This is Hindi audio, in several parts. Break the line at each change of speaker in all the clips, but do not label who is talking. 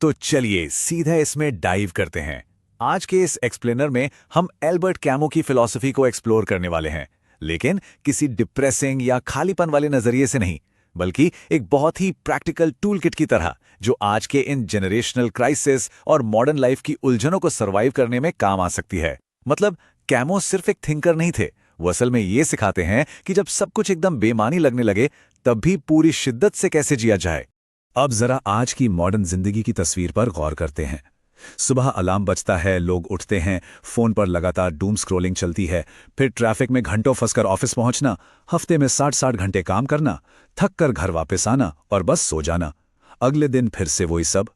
तो चलिए सीधा इसमें डाइव करते हैं। आज के इस एक्सप्लेनर में हम एल्बर्ट कैमू की फिलॉसफी को एक्सप्लोर करने वाले हैं, लेकिन किसी डिप्रेसिंग या खालीपन वाले नजरिए से नहीं, बल्कि एक बहुत ही प्रैक्टिकल टूल किट की तरह, जो आज के इन जनरेशनल क्राइसिस और मॉडर्न लाइफ की उलझनों को सर्वाइव करने में काम आ सकती है। मतलब कैमू सिर्फ एक थिंकर नहीं थे, वो असल में ये सिखाते हैं कि जब सब कुछ एकदम बेमानी लगने लगे, तब भी पूरी शिद्दत से कैसे जिया जाए। अब जरा आज की मॉडर्न जिंदगी की तस्वीर पर गौर करते हैं। सुबह अलार्म बजता है, लोग उठते हैं, फोन पर लगातार डूम स्क्रॉलिंग चलती है, फिर ट्रैफिक में घंटों फंसकर ऑफिस पहुंचना, हफ्ते में 60-60 घंटे काम करना, थक कर घर वापस आना और बस सो जाना। अगले दिन फिर से वही सब।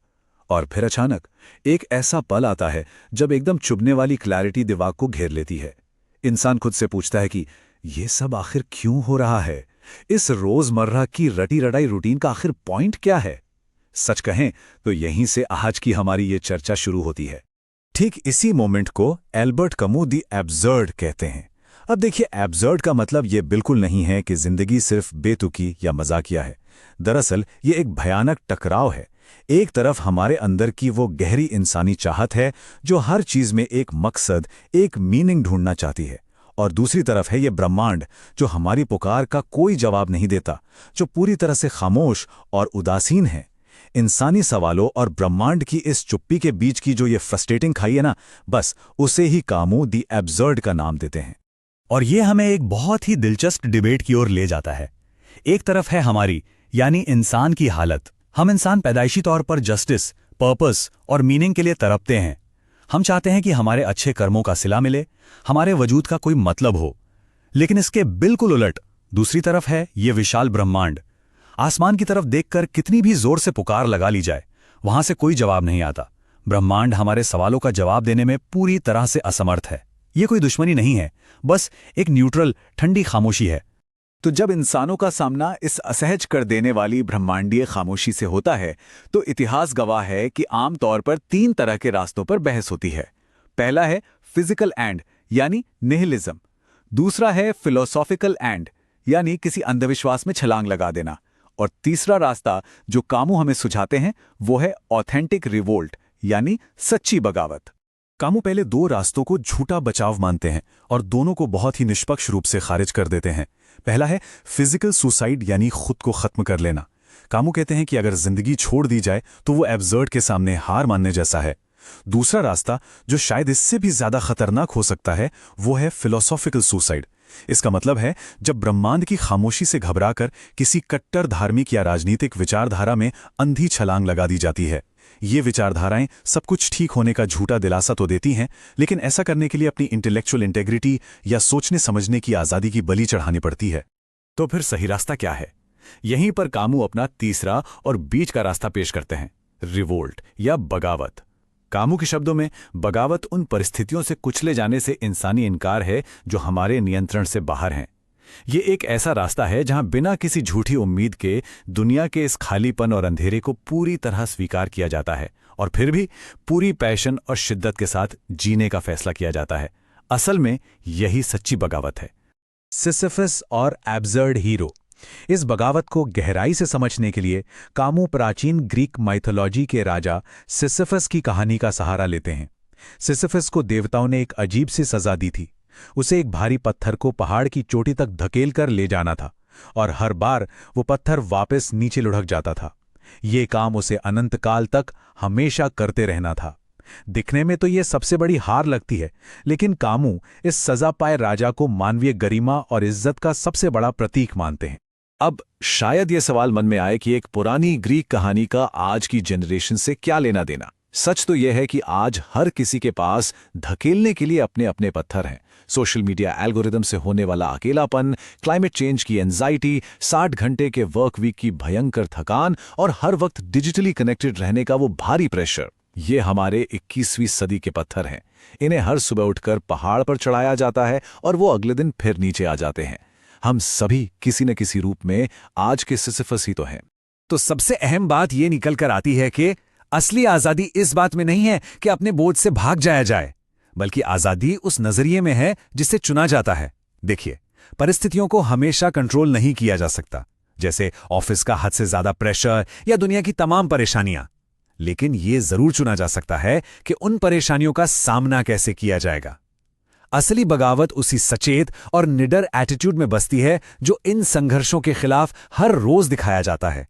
और फिर अचानक एक ऐसा पल आता है जब एकदम चुभने वाली क्लैरिटी दिमाग को घेर लेती है। इंसान खुद से पूछता है कि ये सब आखिर क्यों हो रहा है? इस रोजमर्रा की रटी रटाई रूटीन का आखिर पॉइंट क्या है? सच कहें तो यहीं से आज की हमारी ये चर्चा शुरू होती है। ठीक इसी मोमेंट को एल्बर्ट कैमू दी एब्सर्ड कहते हैं। अब देखिए, एब्सर्ड का मतलब ये बिल्कुल नहीं है कि जिंदगी सिर्फ बेतुकी या मजाकिया है। दरअसल ये एक भयानक टकराव है। एक तरफ हमारे अंदर की वो गहरी इंसानी चाहत है जो हर चीज में एक मकसद, एक मीनिंग ढूंढना चाहती है, और दूसरी तरफ है ये ब्रह्मांड जो हमारी पुकार का कोई जवाब नहीं देता, जो पूरी तरह से खामोश और उदासीन है। इंसानी सवालों और ब्रह्मांड की इस चुप्पी के बीच की जो ये फ्रस्ट्रेटिंग खाई है ना, बस उसे ही कैमू दी एब्सर्ड का नाम देते हैं।
और ये हमें एक बहुत ही दिलचस्प डिबेट की ओर ले जाता है। एक तरफ है हमारी, यानी इंसान की हालत। हम इंसान पैदाइशी तौर पर जस्टिस, पर्पस और मीनिंग के लिए तड़पते हैं। हम चाहते हैं कि हमारे अच्छे कर्मों का सिला मिले, हमारे वजूद का कोई मतलब हो। लेकिन इसके बिल्कुल उलट दूसरी तरफ है ये विशाल ब्रह्मांड। आसमान की तरफ देखकर कितनी भी जोर से पुकार लगा ली जाए, वहां से कोई जवाब नहीं आता। ब्रह्मांड हमारे सवालों का जवाब देने में पूरी तरह से असमर्थ है। ये कोई दुश्मनी नहीं है, बस एक न्यूट्रल ठंडी खामोशी है।
तो जब इंसानों का सामना इस असहज कर देने वाली ब्रह्मांडीय खामोशी से होता है, तो इतिहास गवाह है कि आमतौर पर 3 तरह के रास्तों पर बहस होती है। पहला है फिजिकल एंड, यानी निहिलिज्म। दूसरा है फिलोसॉफिकल एंड, यानी किसी अंधविश्वास में छलांग लगा देना। और तीसरा रास्ता जो कैमू हमें सुझाते हैं, वो है ऑथेंटिक रिवोल्ट, यानी सच्ची बगावत।
कैमू पहले 2 रास्तों को झूठा बचाव मानते हैं और दोनों को बहुत ही निष्पक्ष रूप से खारिज कर देते हैं। पहला है फिजिकल सुसाइड, यानी खुद को खत्म कर लेना। कैमू कहते हैं कि अगर जिंदगी छोड़ दी जाए तो वो एब्सर्ड के सामने हार मानने जैसा है। दूसरा रास्ता, जो शायद इससे भी ज्यादा खतरनाक हो सकता है, वो है फिलोसॉफिकल सुसाइड। इसका मतलब है जब ब्रह्मांड की खामोशी से घबराकर किसी कट्टर धार्मिक या राजनीतिक विचारधारा में अंधी छलांग लगा दी जाती है। ये विचारधाराएं सब कुछ ठीक होने का झूठा दिलासा तो देती हैं, लेकिन ऐसा करने के लिए अपनी इंटेलेक्चुअल इंटेग्रिटी या सोचने समझने की आज़ादी की बलि चढ़ानी पड़ती है।
तो फिर सही रास्ता क्या है? यहीं पर कैमू अपना तीसरा और बीच का रास्ता पेश करते हैं, रिवोल्ट या बगावत। कैमू के शब्दों में बगावत उन परिस्थितियों से कुचले जाने से इंसानी इनकार है जो हमारे नियंत्रण से बाहर हैं। ये एक ऐसा रास्ता है जहां बिना किसी झूठी उम्मीद के दुनिया के इस खालीपन और अंधेरे को पूरी तरह स्वीकार किया जाता है, और फिर भी पूरी पैशन और शिद्दत के साथ जीने का फैसला किया जाता है। असल में यही सच्ची बगावत है।
सिसिफस और एब्सर्ड हीरो। इस बगावत को गहराई से समझने के लिए कैमू प्राचीन ग्रीक माइथोलॉजी के राजा सिसिफस की कहानी का सहारा लेते हैं। सिसिफस को देवताओं ने एक अजीब सी सजा दी थी। उसे एक भारी पत्थर को पहाड़ की चोटी तक धकेल कर ले जाना था, और हर बार वो पत्थर वापस नीचे लुढ़क जाता था। ये काम उसे अनंत काल तक हमेशा करते रहना था। दिखने में तो ये सबसे बड़ी हार लगती है, लेकिन कैमू इस सजा पाए राजा को मानवीय गरिमा और इज्जत का सबसे बड़ा प्रतीक मानते हैं।
अब शायद ये सवाल मन में आए कि एक पुरानी ग्रीक कहानी का आज की जनरेशन से क्या लेना देना। सच तो यह है कि आज हर किसी के पास धकेलने के लिए अपने अपने पत्थर हैं। सोशल मीडिया एल्गोरिदम से होने वाला अकेलापन, क्लाइमेट चेंज की एंजाइटी, 60 घंटे के वर्क वीक की भयंकर थकान और हर वक्त डिजिटली कनेक्टेड रहने का वो भारी प्रेशर, ये हमारे 21वीं सदी के पत्थर हैं। इन्हें हर सुबह उठकर पहाड़ पर चढ़ाया जाता है और वो अगले दिन फिर नीचे आ जाते हैं। हम सभी किसी न किसी रूप में आज के सिसिफस ही तो हैं।
तो सबसे अहम बात ये निकल कर आती है कि असली आजादी इस बात में नहीं है कि अपने बोझ से भाग जाया जाए, बल्कि आजादी उस नजरिए में है जिसे चुना जाता है। देखिए, परिस्थितियों को हमेशा कंट्रोल नहीं किया जा सकता, जैसे ऑफिस का हद से ज्यादा प्रेशर या दुनिया की तमाम परेशानियां।
लेकिन ये जरूर चुना जा सकता है कि उन परेशानियों का सामना कैसे किया जाएगा। असली बगावत उसी सचेत और निडर एटीट्यूड में बसती है जो इन संघर्षों के खिलाफ हर रोज दिखाया जाता है।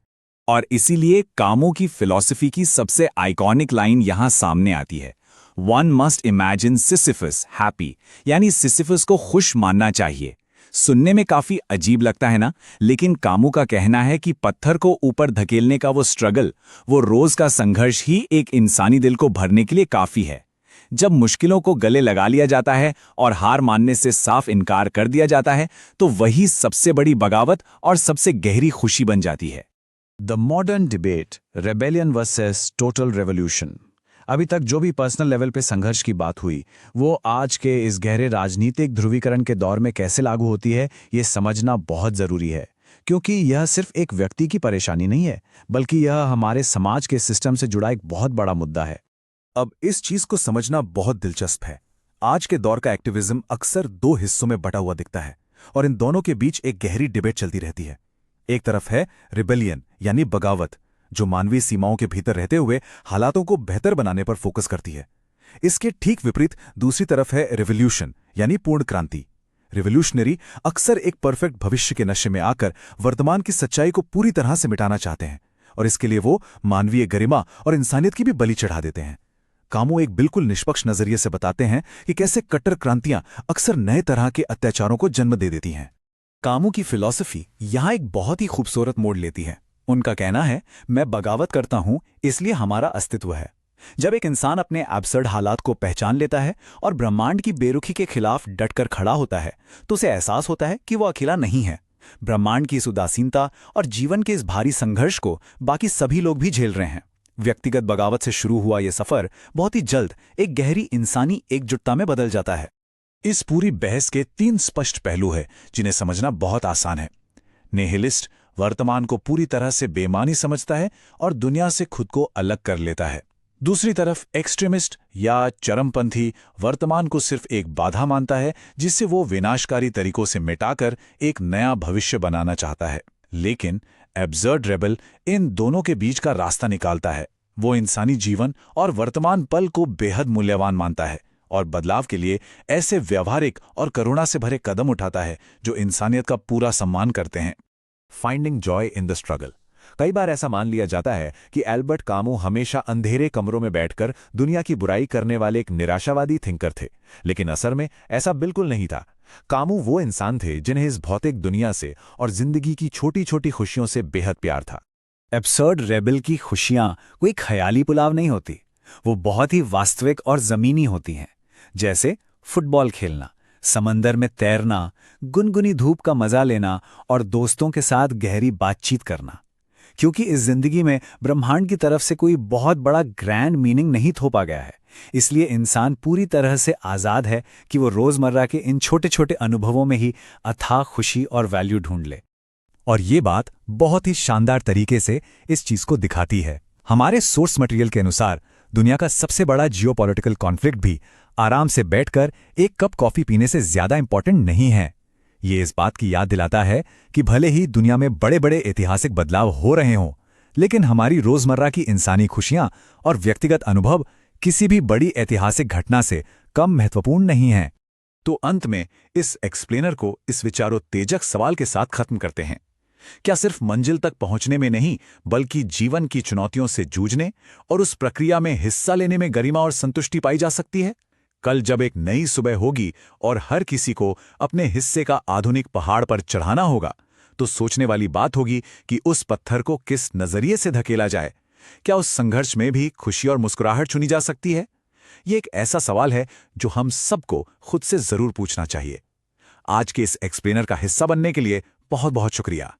और इसीलिए कामो की फिलॉसफी की सबसे आइकॉनिक लाइन यहां सामने आती है, one must imagine Sisyphus happy, यानी सिसिफस को खुश मानना चाहिए। सुनने में काफी अजीब लगता है ना, लेकिन कामू का कहना है कि पत्थर को ऊपर धकेलने का वो स्ट्रगल, वो रोज का संघर्ष ही एक इंसानी दिल को भरने के लिए काफी है। जब मुश्किलों को गले लगा लिया जाता है और हार मानने से साफ इनकार कर दिया जाता है, तो वही सबसे बड़ी बगावत और सबसे गहरी खुशी बन जाती है।
The modern debate, rebellion versus total revolution. अभी तक जो भी पर्सनल लेवल पे संघर्ष की बात हुई, वो आज के इस गहरे राजनीतिक ध्रुवीकरण के दौर में कैसे लागू होती है, ये समझना बहुत जरूरी है। क्योंकि यह सिर्फ एक व्यक्ति की परेशानी नहीं है, बल्कि यह हमारे समाज के सिस्टम से जुड़ा एक बहुत बड़ा मुद्दा है।
अब इस चीज को समझना बहुत दिलचस्प है। आज के दौर का एक्टिविज्म अक्सर दो हिस्सों में बटा हुआ दिखता है और इन दोनों के बीच एक गहरी डिबेट चलती रहती है। एक तरफ है रिबेलियन यानी बगावत, जो मानवीय सीमाओं के भीतर रहते हुए हालातों को बेहतर बनाने पर फोकस करती है। इसके ठीक विपरीत दूसरी तरफ है रिवॉल्यूशन यानी पूर्ण क्रांति। रिवॉल्यूशनरी अक्सर एक परफेक्ट भविष्य के नशे में आकर वर्तमान की सच्चाई को पूरी तरह से मिटाना चाहते हैं और इसके लिए वो मानवीय गरिमा और इंसानियत की भी बलि चढ़ा देते हैं। कामो एक बिल्कुल निष्पक्ष नजरिए से बताते हैं कि कैसे कट्टर क्रांतियां अक्सर नए तरह के अत्याचारों को जन्म दे देती हैं। कामो की फिलॉसफी यहां एक बहुत ही खूबसूरत मोड़ लेती है। उनका कहना है, मैं बगावत करता हूं इसलिए हमारा अस्तित्व है। जब एक इंसान अपने एब्सर्ड हालात को पहचान लेता है और ब्रह्मांड की बेरुखी के खिलाफ डटकर खड़ा होता है, तो उसे एहसास होता है कि वो अकेला नहीं है। ब्रह्मांड की इस उदासीनता और जीवन के इस भारी संघर्ष को बाकी सभी लोग भी झेल रहे हैं। व्यक्तिगत बगावत से शुरू हुआ यह सफर बहुत ही जल्द एक गहरी इंसानी एकजुटता में बदल जाता है। इस पूरी बहस के 3 स्पष्ट पहलू हैं जिन्हें समझना बहुत आसान है। निहिलिस्ट वर्तमान को पूरी तरह से बेमानी समझता है और दुनिया से खुद को अलग कर लेता है। दूसरी तरफ एक्सट्रीमिस्ट या चरमपंथी वर्तमान को सिर्फ एक बाधा मानता है जिससे वो विनाशकारी तरीकों से मिटाकर एक नया भविष्य बनाना चाहता है। लेकिन एब्सर्ड रेबल इन दोनों के बीच का रास्ता निकालता है। वो इंसानी जीवन और वर्तमान पल को बेहद मूल्यवान मानता है और बदलाव के लिए ऐसे व्यवहारिक और करुणा से भरे कदम उठाता है जो इंसानियत का पूरा सम्मान करते हैं।
Finding joy in the struggle. कई बार ऐसा मान लिया जाता है कि एल्बर्ट कामू हमेशा अंधेरे कमरों में बैठकर दुनिया की बुराई करने वाले एक निराशावादी थिंकर थे, लेकिन असल में ऐसा बिल्कुल नहीं था। कामू वो इंसान थे जिन्हें इस भौतिक दुनिया से और जिंदगी की छोटी छोटी खुशियों से बेहद प्यार था। एब्सर्ड रेबल की खुशियां कोई ख्याली पुलाव नहीं होती, वो बहुत ही वास्तविक और जमीनी होती हैं। जैसे फुटबॉल खेलना, समंदर में तैरना, गुनगुनी धूप का मजा लेना और दोस्तों के साथ गहरी बातचीत करना। क्योंकि इस जिंदगी में ब्रह्मांड की तरफ से कोई बहुत बड़ा ग्रैंड मीनिंग नहीं थोपा गया है, इसलिए इंसान पूरी तरह से आज़ाद है कि वो रोज़मर्रा के इन छोटे छोटे अनुभवों में ही अथाह खुशी और वैल्यू ढूंढ ले।
और ये बात बहुत ही शानदार तरीके से इस चीज को दिखाती है। हमारे सोर्स मटेरियल के अनुसार दुनिया का सबसे बड़ा जियोपॉलिटिकल कॉन्फ्लिक्ट भी आराम से बैठकर एक कप कॉफी पीने से ज्यादा इंपॉर्टेंट नहीं है। ये इस बात की याद दिलाता है कि भले ही दुनिया में बड़े बड़े ऐतिहासिक बदलाव हो रहे हों, लेकिन हमारी रोजमर्रा की इंसानी खुशियां और व्यक्तिगत अनुभव किसी भी बड़ी ऐतिहासिक घटना से कम महत्वपूर्ण नहीं हैं। तो अंत में इस एक्सप्लेनर को इस विचारोत्तेजक सवाल के साथ खत्म करते हैं। क्या सिर्फ मंजिल तक पहुंचने में नहीं, बल्कि जीवन की चुनौतियों से जूझने और उस प्रक्रिया में हिस्सा लेने में गरिमा और संतुष्टि पाई जा सकती है? कल जब एक नई सुबह होगी और हर किसी को अपने हिस्से का आधुनिक पहाड़ पर चढ़ाना होगा, तो सोचने वाली बात होगी कि उस पत्थर को किस नजरिए से धकेला जाए। क्या उस संघर्ष में भी खुशी और मुस्कुराहट चुनी जा सकती है? ये एक ऐसा सवाल है जो हम सबको खुद से जरूर पूछना चाहिए। आज के इस एक्सप्लेनर का हिस्सा बनने के लिए बहुत बहुत शुक्रिया।